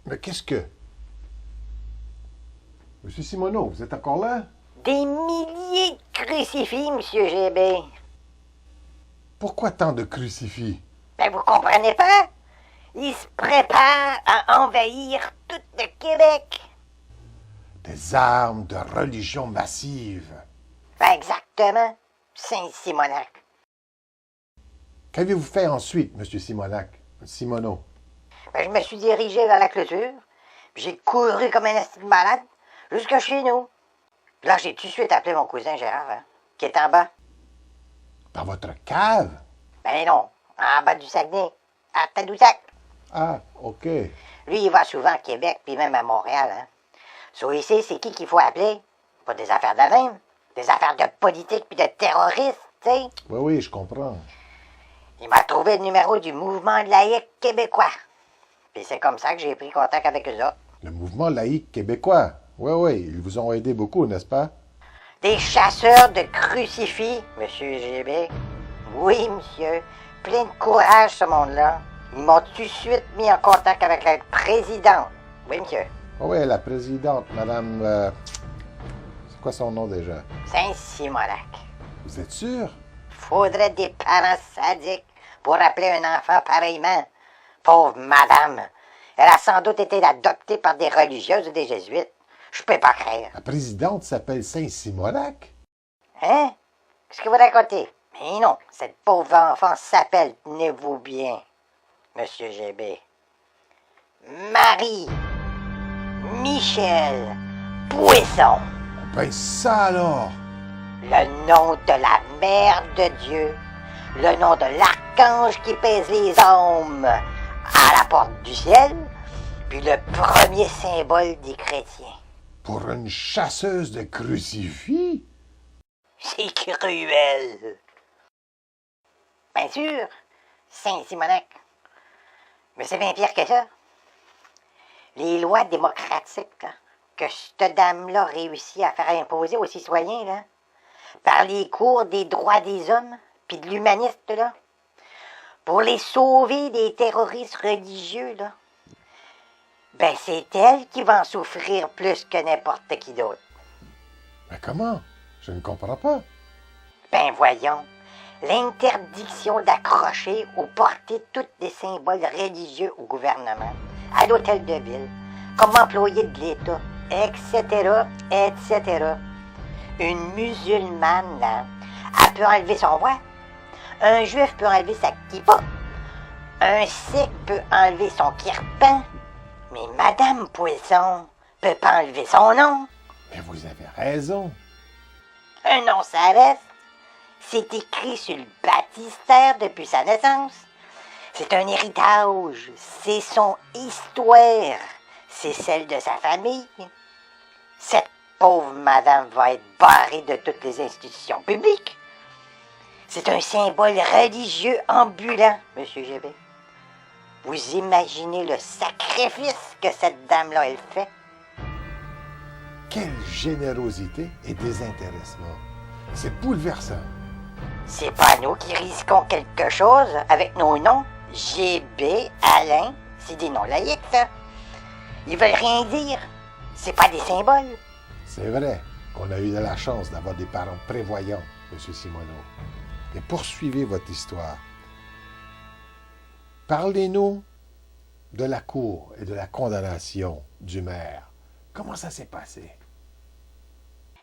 Mais qu'est-ce que... Monsieur Simoneau, vous êtes encore là? Des milliers de crucifix, Monsieur GB. Pourquoi tant de crucifix? Ben, vous comprenez pas? Ils se préparent à envahir tout le Québec. Des armes de religion massive. Ben, exactement. Saint-Simonac. Qu'avez-vous fait ensuite, Monsieur Simoneau? Ben, je me suis dirigé vers la clôture, puis j'ai couru comme un asti de malade jusqu'à chez nous. Là, j'ai tout de suite appelé mon cousin Gérard, qui est en bas. Dans votre cave? Ben non, en bas du Saguenay, à Tadoussac. Ah, OK. Lui, il va souvent à Québec, puis même à Montréal. So, ici, c'est qui qu'il faut appeler? Pas des affaires de même. Des affaires de politique puis de terroristes, tu sais. Oui, je comprends. Il m'a trouvé le numéro du mouvement laïque québécois. Puis c'est comme ça que j'ai pris contact avec eux autres. Le mouvement laïque québécois. Oui, ils vous ont aidé beaucoup, n'est-ce pas? Des chasseurs de crucifix, Monsieur GB. Oui, monsieur. Plein de courage, ce monde-là. Ils m'ont tout de suite mis en contact avec la présidente. Oui, monsieur. Oui, la présidente, madame... c'est quoi son nom déjà? Saint-Simonac. Vous êtes sûr? Faudrait des parents sadiques pour appeler un enfant pareillement. Pauvre madame. Elle a sans doute été adoptée par des religieuses ou des jésuites. Je peux pas croire. La présidente s'appelle Saint-Simonac? Hein? Qu'est-ce que vous racontez? Mais non, cette pauvre enfant s'appelle, tenez-vous bien, Monsieur GB. Marie Michel Poisson. Ben ça alors! Le nom de la Mère de Dieu. Le nom de l'archange qui pèse les âmes à la porte du ciel. Puis le premier symbole des chrétiens. Pour une chasseuse de crucifix? C'est cruel. Bien sûr, Saint-Simonac. Mais c'est bien pire que ça. Les lois démocratiques là, que cette dame-là réussit à faire imposer aux citoyens, là, par les cours des droits des hommes, puis de l'humaniste, là, pour les sauver des terroristes religieux, là, ben c'est elle qui va en souffrir plus que n'importe qui d'autre. Mais comment? Je ne comprends pas. Ben voyons, l'interdiction d'accrocher ou porter tous les symboles religieux au gouvernement, à l'hôtel de ville, comme employé de l'État, etc., etc. Une musulmane, là, elle peut enlever son voile. Un juif peut enlever sa kippa. Un sikh peut enlever son kirpan. Mais Madame Poisson peut pas enlever son nom. Mais vous avez raison. Un nom, ça reste. C'est écrit sur le baptistère depuis sa naissance. C'est un héritage. C'est son histoire. C'est celle de sa famille. Cette pauvre madame va être barrée de toutes les institutions publiques. C'est un symbole religieux ambulant, Monsieur GB. Vous imaginez le sacrifice que cette dame-là, elle fait? Quelle générosité et désintéressement. C'est bouleversant. C'est pas nous qui risquons quelque chose avec nos noms. GB, Alain, c'est des noms laïques, ça. Ils veulent rien dire. C'est pas des symboles. C'est vrai qu'on a eu de la chance d'avoir des parents prévoyants, M. Simoneau. Mais poursuivez votre histoire. Parlez-nous de la cour et de la condamnation du maire. Comment ça s'est passé?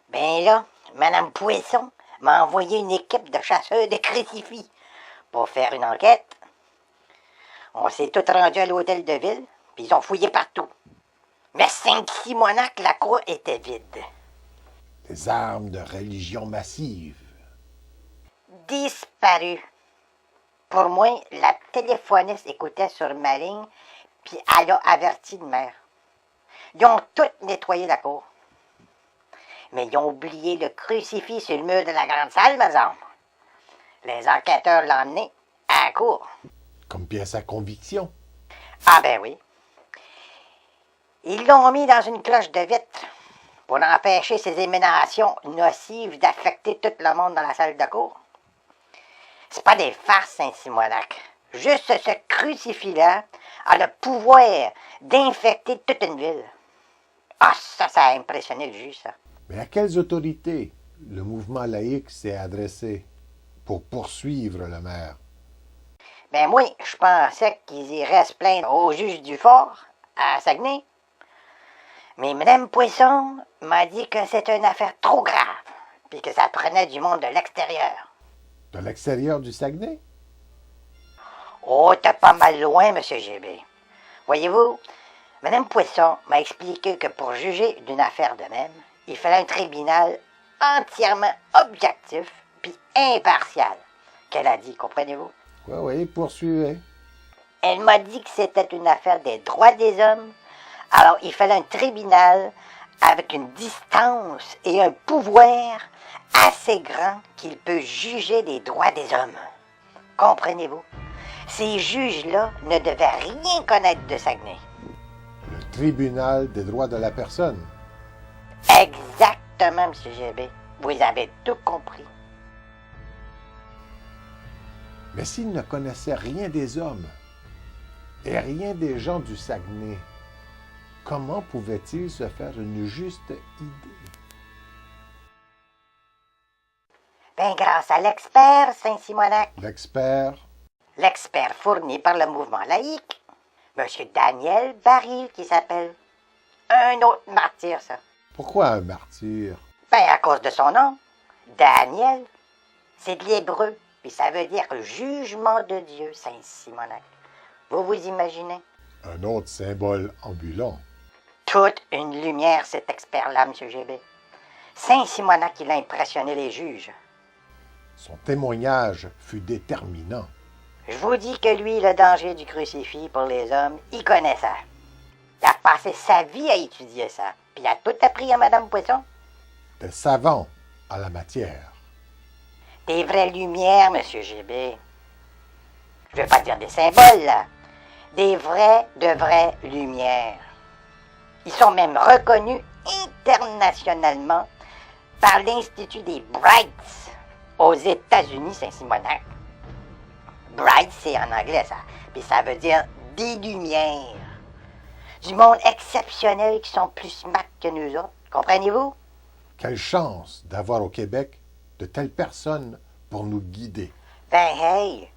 Ben là, Madame Poisson m'a envoyé une équipe de chasseurs de crucifix pour faire une enquête. On s'est tous rendus à l'hôtel de ville, puis ils ont fouillé partout. Mais Saint-Simonac, la cour était vide. Des armes de religion massive. Disparu. Pour moi, la téléphoniste écoutait sur ma ligne, puis elle a averti le maire. Ils ont tout nettoyé la cour. Mais ils ont oublié le crucifix sur le mur de la grande salle, par exemple. Les enquêteurs l'ont emmené à la cour. Comme pièce à conviction. Ah ben oui. Ils l'ont mis dans une cloche de vitre pour empêcher ces émanations nocives d'affecter tout le monde dans la salle de cour. C'est pas des farces, Saint-Simonac. Juste ce crucifix-là a le pouvoir d'infecter toute une ville. Ah, ça a impressionné le juge, ça. Mais à quelles autorités le mouvement laïque s'est adressé pour poursuivre le maire? Ben moi, je pensais qu'ils iraient se plaindre au juge du fort, à Saguenay. Mais Mme Poisson m'a dit que c'était une affaire trop grave, puis que ça prenait du monde de l'extérieur. De l'extérieur du Saguenay? Oh, t'es pas mal loin, M. GB. Voyez-vous, Mme Poisson m'a expliqué que pour juger d'une affaire de même, il fallait un tribunal entièrement objectif puis impartial. Qu'elle a dit, comprenez-vous? Oui, poursuivez. Elle m'a dit que c'était une affaire des droits des hommes. Alors, il fallait un tribunal avec une distance et un pouvoir assez grand qu'il peut juger des droits des hommes. Comprenez-vous? Ces juges-là ne devaient rien connaître de Saguenay. Le tribunal des droits de la personne. Exactement, M. GB. Vous avez tout compris. Mais s'il ne connaissait rien des hommes et rien des gens du Saguenay, comment pouvait-il se faire une juste idée? Ben, grâce à l'expert Saint-Simonac. L'expert? L'expert fourni par le mouvement laïque. M. Daniel Baril, qui s'appelle. Un autre martyr, ça. Pourquoi un martyr? Ben, à cause de son nom. Daniel. C'est de l'hébreu, puis ça veut dire jugement de Dieu, Saint-Simonac. Vous vous imaginez? Un autre symbole ambulant. Toute une lumière, cet expert-là, M. GB. Saint-Simonac, il a impressionné les juges. Son témoignage fut déterminant. Je vous dis que lui, le danger du crucifix pour les hommes, il connaît ça. Il a passé sa vie à étudier ça, puis il a tout appris à Mme Poisson. Des savants à la matière. Des vraies lumières, M. GB. Je veux pas dire des symboles, là. Des de vraies lumières. Ils sont même reconnus internationalement par l'Institut des Brights aux États-Unis, Saint-Simonac. Bright, c'est en anglais, ça. Puis ça veut dire des lumières. Du monde exceptionnel qui sont plus smart que nous autres. Comprenez-vous? Quelle chance d'avoir au Québec de telles personnes pour nous guider. Ben, hey!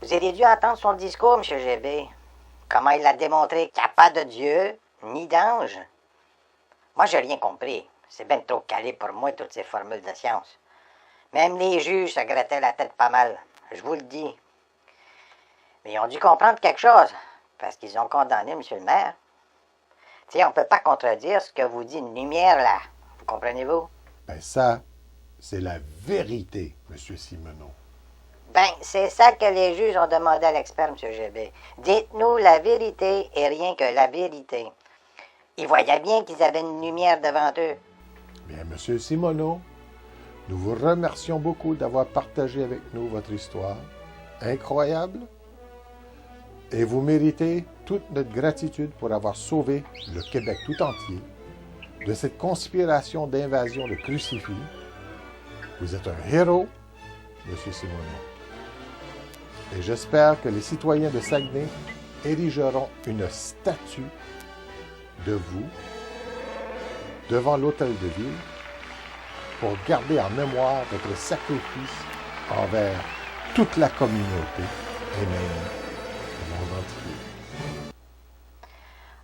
Vous auriez dû entendre son discours, M. GB. Comment il a démontré qu'il n'y a pas de Dieu, ni d'ange. Moi, j'ai rien compris. C'est bien trop calé pour moi, toutes ces formules de science. Même les juges se grattaient la tête pas mal. Je vous le dis. Mais ils ont dû comprendre quelque chose, parce qu'ils ont condamné M. le maire. Tu sais, on ne peut pas contredire ce que vous dit une lumière, là. Vous comprenez-vous? Ben ça, c'est la vérité, M. Simoneau. Ben, c'est ça que les juges ont demandé à l'expert, M. GB. Dites-nous la vérité et rien que la vérité. Ils voyaient bien qu'ils avaient une lumière devant eux. Bien, M. Simoneau, nous vous remercions beaucoup d'avoir partagé avec nous votre histoire. Incroyable. Et vous méritez toute notre gratitude pour avoir sauvé le Québec tout entier de cette conspiration d'invasion de crucifix. Vous êtes un héros, M. Simoneau. Et j'espère que les citoyens de Saguenay érigeront une statue de vous devant l'hôtel de ville pour garder en mémoire votre sacrifice envers toute la communauté et même le monde entier.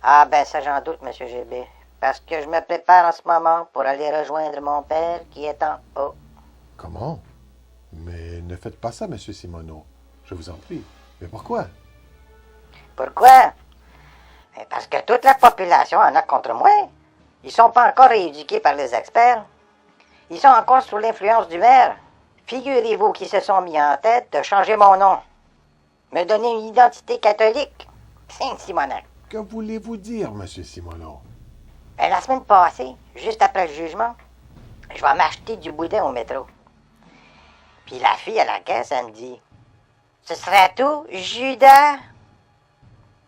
Ah ben ça j'en doute, M. GB. Parce que je me prépare en ce moment pour aller rejoindre mon père qui est en haut. Comment? Mais ne faites pas ça, M. Simoneau. Je vous en prie. Mais pourquoi? Pourquoi? Ben, parce que toute la population en a contre moi. Ils sont pas encore rééduqués par les experts. Ils sont encore sous l'influence du maire. Figurez-vous qu'ils se sont mis en tête de changer mon nom. Me donner une identité catholique. Saint-Simonac. Que voulez-vous dire, M. Simoneau? Ben, la semaine passée, juste après le jugement, je vais m'acheter du boudin au métro. Puis la fille à la caisse, elle me dit « Ce serait tout, Judas? »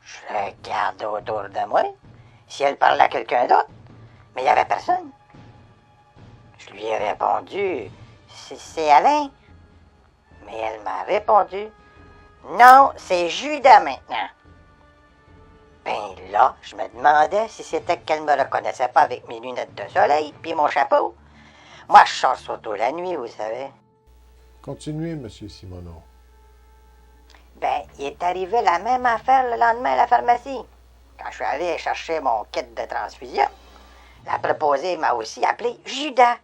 Je regarde autour de moi, si elle parlait à quelqu'un d'autre, mais il n'y avait personne. Je lui ai répondu « C'est Alain. » Mais elle m'a répondu Non, c'est Judas maintenant. Ben là, je me demandais si c'était qu'elle me reconnaissait pas avec mes lunettes de soleil puis mon chapeau. Moi, je sors surtout la nuit, vous savez. Continuez, M. Simoneau. Ben, il est arrivé la même affaire le lendemain à la pharmacie. Quand je suis allé chercher mon kit de transfusion, la préposée m'a aussi appelé Judas.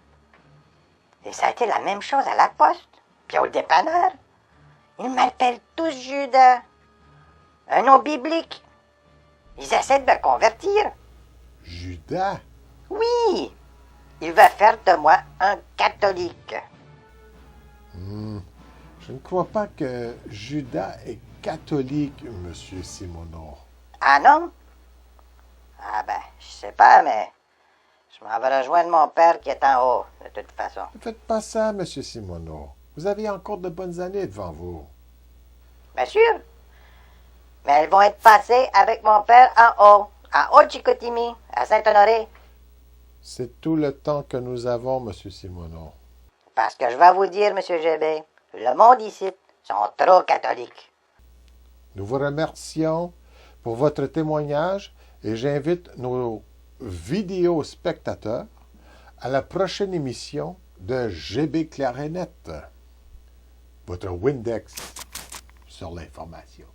Et ça a été la même chose à la poste, puis au dépanneur. Ils m'appellent tous Judas. Un nom biblique. Ils essaient de me convertir. Judas? Oui, il va faire de moi un catholique. Je ne crois pas que Judas est catholique, M. Simoneau. Ah non? Ah ben, je sais pas, mais je m'en vais rejoindre mon père qui est en haut, de toute façon. Ne faites pas ça, M. Simoneau. Vous avez encore de bonnes années devant vous. Bien sûr. Mais elles vont être passées avec mon père en haut, à Haute-Chicoutimi, à Saint-Honoré. C'est tout le temps que nous avons, M. Simoneau. Parce que je vais vous dire, M. GB, le monde ici sont trop catholiques. Nous vous remercions pour votre témoignage et j'invite nos vidéos spectateurs à la prochaine émission de GB Clair et Net, votre Windex sur l'information.